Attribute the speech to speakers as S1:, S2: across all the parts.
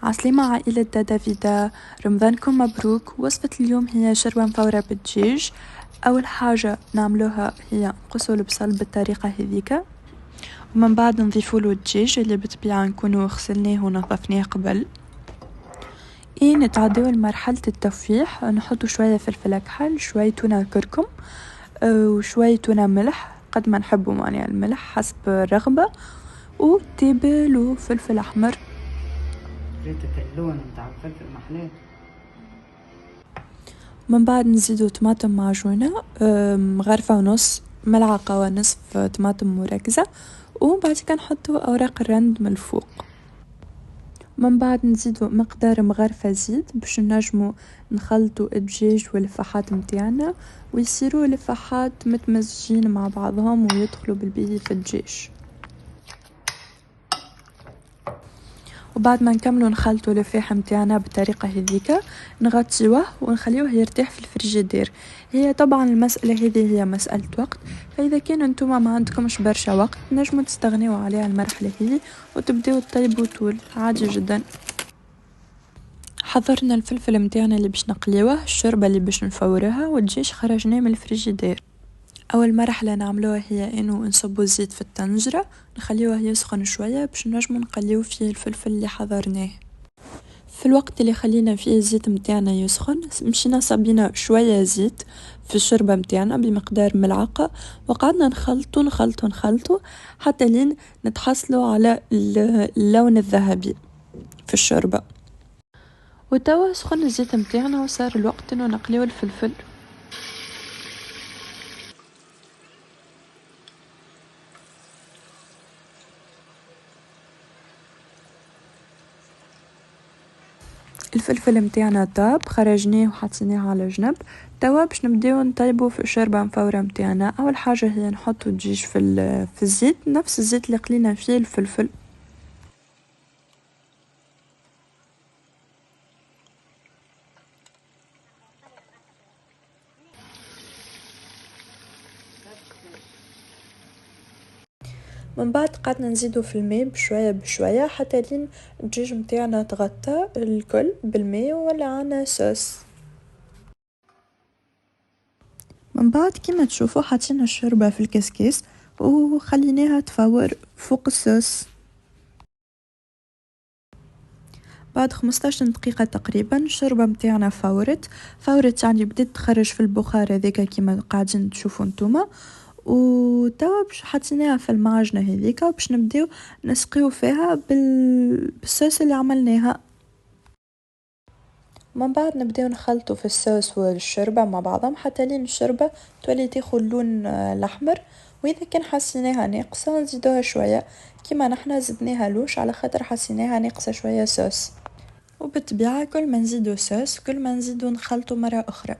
S1: عسلامة عائلة دادا فيدا، رمضانكم مبروك. وصفة اليوم هي شوربة مفورة بالدجاج. أول حاجة نعملوها هي نقصوا البصل بالطريقة هذيكا، ومن بعد نضيفوله الدجاج اللي بالطبيعة نكونوا غسلناه ونظفناه قبل. نتعداو لمرحلة التفويح، نحطو شوية فلفل أكحل، شوية تونة كركم، وشوية تونة ملح قد ما نحبو، معناها الملح حسب الرغبة، وتابل وفلفل أحمر.
S2: ريتك اللون متاع الفلفل محلاه.
S1: من بعد نزيدو طماطم معجونة، غرفة ونص، ملعقة ونصف طماطم مركزة، وبعد كده نحطو أوراق الرند من الفوق. من بعد نزيدو مقدار مغرفة زيت باش نجمو نخلطو الدجاج واللفاحات متاعنا ويصيرو لفاحات متمزجين مع بعضهم ويدخلوا بالبيه في الدجاج. وبعد ما نكملو نخلطو اللفاح متاعنا بالطريقة هذيكا نغطيوه ونخليوه يرتاح في الفريجيدير. هي طبعا المسألة هذه هي مسألة وقت، فإذا كان انتوما ما عندكمش برشا وقت نجمو تستغنيو عليها المرحلة هذه وتبداو تطيبوا طول عادي جدا. حضرنا الفلفل متاعنا اللي باش نقليوه، الشوربة اللي باش نفورها، والدجاج خرجناه من الفريجيدير. اول مرحله نعملوها هي انه نصبوا الزيت في الطنجره، نخليوه يسخن شويه باش نجمو نقليو فيه الفلفل اللي حضرناه. في الوقت اللي خلينا فيه الزيت متاعنا يسخن مشينا صبينا شويه زيت في الشوربه متاعنا بمقدار ملعقه، وقعدنا نخلطو حتى لين نتحصلوا على اللون الذهبي في الشوربه. وتوا سخن الزيت متاعنا وصار الوقت انه نقليو الفلفل. الفلفل متاعنا طاب، خرجناه وحطيناه على جنب. توا باش نبداو نطيبو في الشوربه مفوره متاعنا. اول حاجه هي نحطو الدجاج في الزيت، نفس الزيت اللي قلينا فيه الفلفل. من بعد قعدنا نزيدو في الماء بشويه بشويه حتى لين الدجاج متاعنا تغطى الكل بالماء ولا عنا صوص. من بعد كيما تشوفوا حطينا الشوربه في الكسكيس وخليناها تفور فوق الصوص. بعد 15 دقيقة تقريبا الشوربة متاعنا فورت يعني بدأت تخرج في البخار هذيك كيما قاعدين تشوفوا نتوما. وتوا باش حطيناها في المعجنة هذيك باش نبداو نسقيو فيها بالصوص اللي عملناها. من بعد نبداو نخلطو في الصوص والشوربة مع بعضهم حتى لين الشوربة تولي تاخد اللون الأحمر. واذا كان حسيناها ناقصة نزيدوها شوية، كيما نحنا زدناها لوش على خاطر حسيناها ناقصة شوية صوص. وبالطبيعة كل ما نزيدو صوص كل ما نزيدو نخلطو مرة أخرى.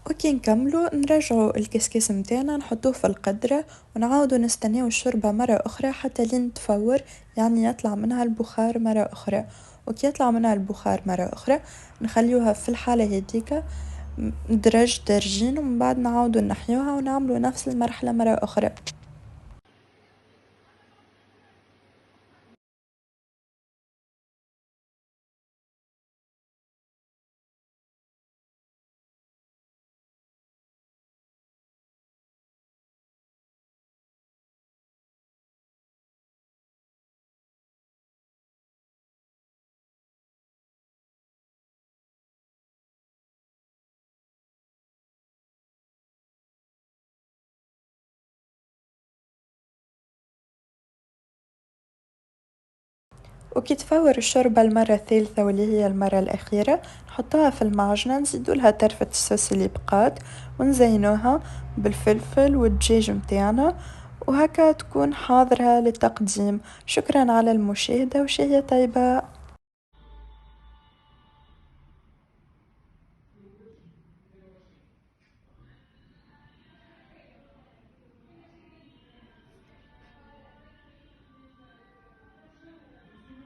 S1: اوكي نكملو نرجعو الكسكس متاعنا نحطوه في القدرة ونعاودو نستناو الشوربة مرة أخرى حتى لين تفور، يعني يطلع منها البخار مرة أخرى. وكي يطلع منها البخار مرة أخرى نخليوها في الحالة هذيك درجين، ومن بعد نعاودو نحيوها ونعملو نفس المرحلة مرة أخرى. وكي تفور الشوربة المرة الثالثة واللي هي المرة الأخيرة نحطوها في المعجنة، نزيدو لها طرفة الصوص اللي بقات ونزينوها بالفلفل والدجاج متاعنا، وهكا تكون حاضرة للتقديم. شكرا على المشاهدة وشهية طيبة.